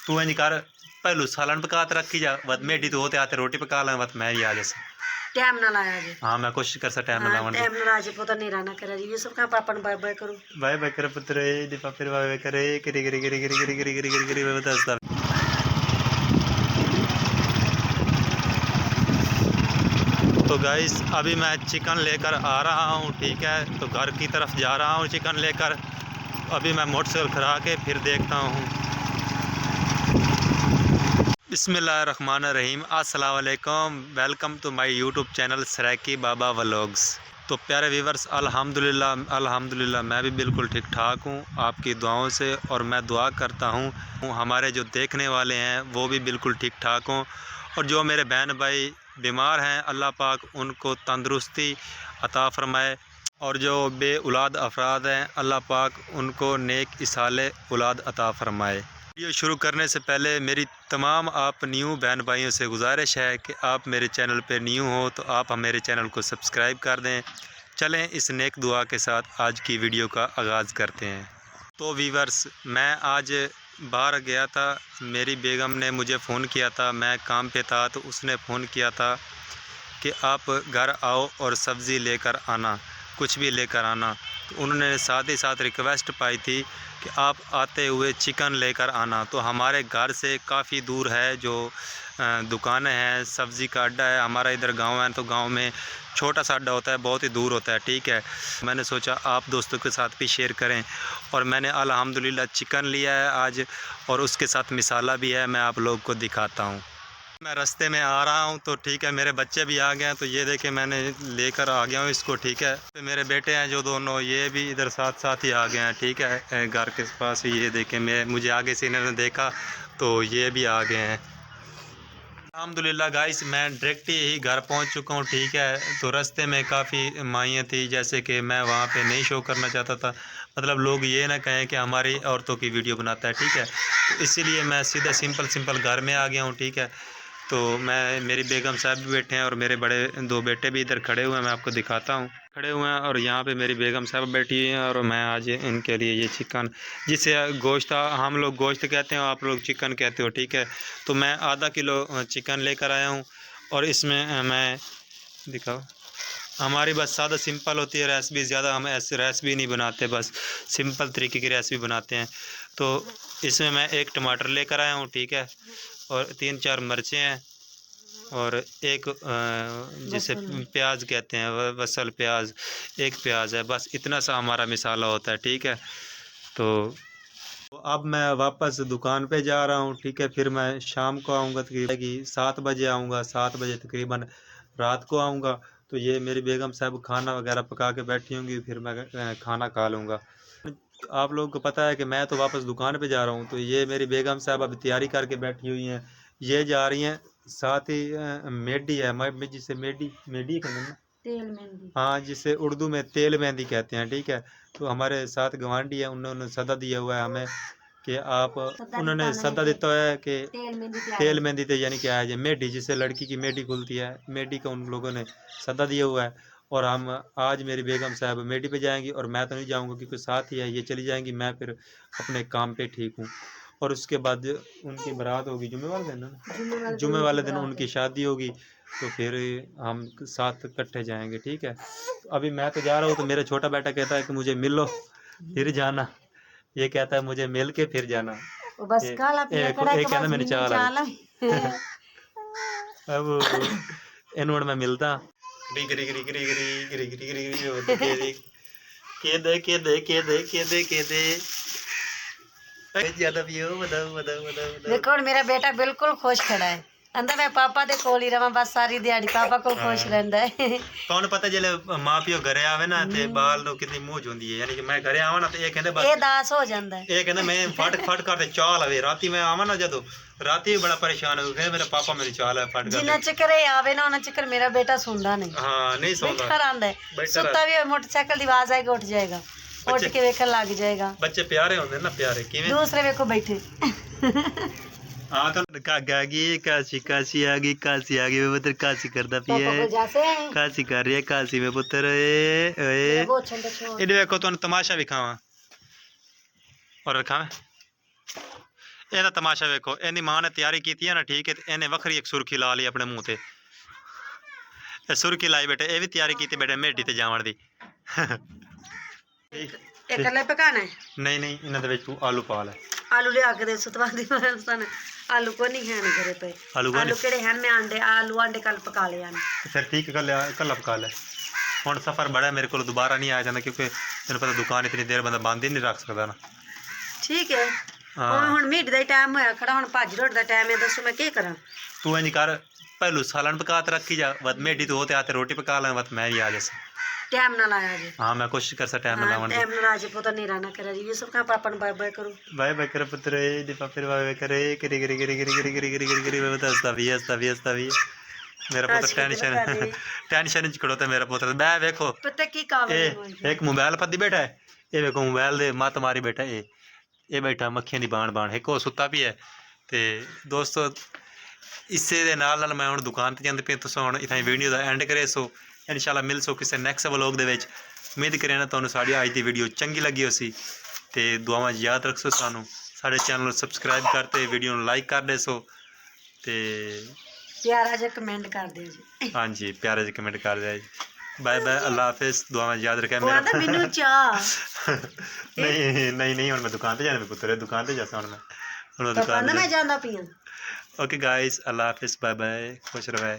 तू इंज कर पहलू सालन पका ते रखी जा वत मेडी तो होते आते रोटी पका लें वत मैं ही आ जैसे टाइम ना लाया जी। हाँ मैं कोशिश कर सा टाइम ना लावन टाइम ना आज पता नहीं रहना करे जी यूसुफ का पापा बाय बाय करूं बाय बाय कर पुत्र दी पापा बाय बाय करे करी करी करी करी करी करी करी करी करी बता तो गाइस अभी मैं चिकन लेकर आ रहा हूँ, ठीक है। तो घर की तरफ जा रहा हूँ चिकन लेकर। अभी मैं मोटरसाइकिल खड़ा के फिर देखता हूँ। बिस्मिल्लाहिर्रहमानिर्रहीम, अस्सलाम वालेकुम, welcome to my YouTube channel Saraki Baba vlogs. तो प्यारे व्यूवर्स, अल्हम्दुलिल्लाह मैं भी बिल्कुल ठीक ठाक हूँ आपकी दुआओं से, और मैं दुआ करता हूँ हमारे जो देखने वाले हैं वो भी बिल्कुल ठीक ठाक हों, और जो मेरे बहन भाई बीमार हैं अल्लाह पाक उनको तंदुरुस्ती अता फ़रमाए, और जो बे औलाद अफराद हैं अल्लाह पाक उनको नेक इसाले औलाद अता फ़रमाए। वीडियो शुरू करने से पहले मेरी तमाम आप न्यू बहन भाइयों से गुजारिश है कि आप मेरे चैनल पे न्यू हो तो आप मेरे चैनल को सब्सक्राइब कर दें। चलें इस नेक दुआ के साथ आज की वीडियो का आगाज़ करते हैं। तो वीवर्स, मैं आज बाहर गया था, मेरी बेगम ने मुझे फ़ोन किया था, मैं काम पे था तो उसने फ़ोन किया था कि आप घर आओ और सब्ज़ी लेकर आना, कुछ भी लेकर आना। तो उन्होंने साथ ही साथ रिक्वेस्ट पाई थी कि आप आते हुए चिकन लेकर आना। तो हमारे घर से काफ़ी दूर है जो दुकानें हैं, सब्ज़ी का अड्डा है। हमारा इधर गांव है तो गांव में छोटा सा अड्डा होता है, बहुत ही दूर होता है, ठीक है। मैंने सोचा आप दोस्तों के साथ भी शेयर करें, और मैंने अल्हम्दुलिल्लाह चिकन लिया है आज, और उसके साथ मिसाला भी है, मैं आप लोग को दिखाता हूँ। मैं रास्ते में आ रहा हूँ तो ठीक है, मेरे बच्चे भी आ गए हैं, तो ये देखे मैंने लेकर आ गया हूँ इसको, ठीक है। तो मेरे बेटे हैं जो दोनों, ये भी इधर साथ साथ ही आ गए हैं, ठीक है। घर के पास ही ये देखे, मुझे आगे से इन्होंने देखा तो ये भी आ गए हैं। अल्हम्दुलिल्लाह गाइस, मैं डायरेक्ट ही घर पहुंच चुका हूं, ठीक है। तो रास्ते में काफ़ी माइयाँ थी, जैसे कि मैं वहां पे नहीं शो करना चाहता था, मतलब लोग ये ना कहें कि हमारी औरतों की वीडियो बनाता है, ठीक है। तो इसीलिए मैं सीधा सिंपल घर में आ गया हूं, ठीक है। तो मैं, मेरी बेगम साहब भी बैठे हैं और मेरे बड़े दो बेटे भी इधर खड़े हुए हैं, मैं आपको दिखाता हूँ, खड़े हुए हैं। और यहाँ पे मेरी बेगम साहब बैठी हैं, और मैं आज इनके लिए ये चिकन, जिसे गोश्त हम लोग गोश्त कहते हैं, आप लोग चिकन कहते हो, ठीक है। तो मैं आधा किलो चिकन लेकर आया हूँ, और इसमें मैं दिखाओ, हमारी बस सादा सिंपल होती है रेसिपी, ज़्यादा हम ऐसे रेसिपी नहीं बनाते, बस सिंपल तरीके की रेसिपी बनाते हैं। तो इसमें मैं एक टमाटर लेकर आया हूँ, ठीक है, और 3-4 मिर्चें हैं, और एक जिसे प्याज कहते हैं, बसल प्याज, एक प्याज है, बस इतना सा हमारा मिसाला होता है, ठीक है। तो अब मैं वापस दुकान पे जा रहा हूँ, ठीक है। फिर मैं शाम को आऊँगा, तकरीबन 7 बजे आऊँगा, 7 बजे तकरीबन रात को आऊँगा। तो ये मेरी बेगम साहब खाना वगैरह पका के बैठी होंगी, फिर मैं खाना खा लूँगा। आप लोगों को पता है कि मैं तो वापस दुकान पे जा रहा हूँ, तो ये मेरी बेगम साहब अभी तैयारी करके बैठी हुई हैं, ये जा रही हैं। साथ ही मेडी है, मैं जिसे मेडी मेडी कहते हैं ना, तेल मेहंदी, हाँ, जिसे उर्दू में तेल मेहंदी कहते हैं, ठीक है। तो हमारे साथ गवांडी है, उन्होंने सदा दिया हुआ है हमें कि आप, उन्होंने सदा देता है कि तेल मेहंदी थे, यानी क्या है ये मेडी, जिसे लड़की की मेडी खुलती है, मेडी का उन लोगों ने सदा दिया हुआ है। और हम आज, मेरी बेगम साहब मेडी पे जाएंगी, और मैं तो नहीं जाऊंगा क्योंकि साथ ही है, ये चली जाएंगी, मैं फिर अपने काम पे ठीक हूँ। और उसके बाद उनकी बारात होगी जुम्मे वाले दिन ना, जुम्मे वाले दिन उनकी शादी होगी, तो फिर हम साथ इकट्ठे जाएंगे, ठीक है। तो अभी मैं तो जा रहा हूँ, तो मेरा छोटा बेटा कहता है कि मुझे मिलो फिर जाना, ये कहता है मुझे मिल के फिर जाना, बस काला पिया कड़ा के कहना बाद मैंने चाल अब इन्होंने मैं मिलता के दे के दे के दे के दे के दे ज्यादा पियो, बताओ बताओ बताओ। देखो मेरा बेटा बिल्कुल खुश खड़ा है, अंदर मैं पापा दे कोल ही रवां बस सारी दिहाड़ी, पापा को खुश रहंदा है। कौन पता जले मां पियो घरे आवे ना ते बाल नो कितनी मौज होंदी है, यानी कि मैं घरे आवा ना तो ये कहंदे बस ये दास हो जांदा है, ये कहंदे मैं फट फट करते चाल आवे, राती मैं आवा ना जदों राती बड़ा परेशान हो गया, मेरे पापा मेरी चाल है फट जिन्ना चक्कर आवे ना उन्ना चक्कर मेरा बेटा सुनदा नहीं, हाँ नहीं सोता, बैठा रहंदा है, सुता भी मोटरसाइकिल दी आवाज आएगी उठ जाएगा, उठ के वेखन लग जाएगा। बच्चे प्यारे होंदे ना, प्यारे किवें दूसरे वेखो बैठे हाँ तो काशी काशी आ गई, काशी आ गई, मैं पुत्र काशी करता पिए, काशी कर रही है, काशी में पुत्र ए देखो तो तमाशा भी खावा और खावे ਇਹਦਾ ਤਮਾਸ਼ਾ ਵੇਖੋ, ਇਹਦੀ ਮਾਂ ਨੇ ਤਿਆਰੀ ਕੀਤੀ ਹੈ ਨਾ, ਠੀਕ ਹੈ, ਤੇ ਇਹਨੇ ਵੱਖਰੀ ਇੱਕ ਸੁਰਖੀ ਲਾ ਲਈ ਆਪਣੇ ਮੂੰਹ ਤੇ। ਇਹ ਸੁਰਖੀ ਲਾਈ ਬੇਟੇ, ਇਹ ਵੀ ਤਿਆਰੀ ਕੀਤੀ ਬੇਟੇ ਮੇਢੀ ਤੇ ਜਾਵਣ ਦੀ। ਇਹ ਕੱਲੇ ਪਕਾਣਾ ਹੈ? ਨਹੀਂ ਨਹੀਂ, ਇਹਨਾਂ ਦੇ ਵਿੱਚ ਤੂੰ ਆਲੂ ਪਾ ਲੈ। ਆਲੂ ਲਿਆ ਕੇ ਦੇ ਸਤਵਾਦੀ ਮਸਤਾਨ, ਆਲੂ को नहीं खाने घरे पे। ਆਲੂ आलू केड़े हैं? मैं आंडे कल पका ले आने। फिर ठीक कर लिया, कल पका ले। ਹੁਣ ਸਫ਼ਰ ਬੜਾ ਮੇਰੇ ਕੋਲ ਦੁਬਾਰਾ ਨਹੀਂ ਆਇਆ ਜਾਂਦਾ, ਕਿਉਂਕਿ ਤੈਨੂੰ ਪਤਾ ਦੁਕਾਨ ਇਤਨੀ ਦੇਰ ਬੰਦਾ ਬੰਦ ਹੀ ਨਹੀਂ ਰੱਖ ਸਕਦਾ ਨਾ। ਠੀਕ ਹੈ। ਹੁਣ ਮੀਟ ਦਾ ਟਾਈਮ ਹੋਇਆ ਖੜਾ, ਹੁਣ ਭੱਜ ਰੋਟ ਦਾ ਟਾਈਮ ਹੈ, ਦੱਸੋ ਮੈਂ ਕੀ ਕਰਾਂ? ਤੂੰ ਇੰਜ ਕਰ, ਪਹਿਲੂ ਸਾਲਨ ਪਕਾ ਤੇ ਰੱਖੀ ਜਾ, ਵਦ ਮੇਢੀ ਤੋਂ ਤੇ ਆਤੇ ਰੋਟੀ ਪਕਾ ਲੈ, ਵਦ ਮੈਂ ਵੀ ਆ ਜਾਸ। टाइम ना लाया जी। हाँ मैं कोशिश कर सा टाइम ना लावन टाइम ना लाजे पता नहीं रहना करे जी। यूसुफ का पापा ने बाय बाय करो। बाय बाय कर पुत्र, दे पापा बाय बाय करे, करी करी करी करी करी करी करी करी करी बता हस्ता भी मेरा पुत्र टेंशन च खड़ोता मेरा पुत्र। मैं देखो पता की काम है, एक मोबाइल पदी बैठा है, ये देखो मोबाइल दे मत मारी बैठा, ये बैठा मक्खियां दी बाण एक हो सुता भी है। ते दोस्तों इसे दे नाल मैं हुण दुकान ते जांदे पे, तुस हुण इत्थां वीडियो दा एंड करे सो इंशाल्लाह मिल सो किसी नैक्सट व्लॉग दे विच। उम्मीद करें ना तुहानूं साडी अज दी वीडियो चंगी लगी होसी, ते दुआवां याद रखसो सानूं, साडे चैनल नूं सबसक्राइब करते, वीडियो नूं लाइक कर दे सो, ते प्यारा जिहा कमेंट कर दिओ जी। हाँ जी प्यारे जी कमेंट कर दिया जी। बाय बाय, अल्लाह हाफिज़, दुआवां याद रखें मेरा। मैनू चाह नहीं नहीं नहीं, हुण मैं दुकान ते जाना पुत्तर, दुकान ते जासा हुण मैं दुकान ते मैं जांदा पिया। ओके गाइस, अल्लाह हाफिज़, बाय बाय, खुश रहे।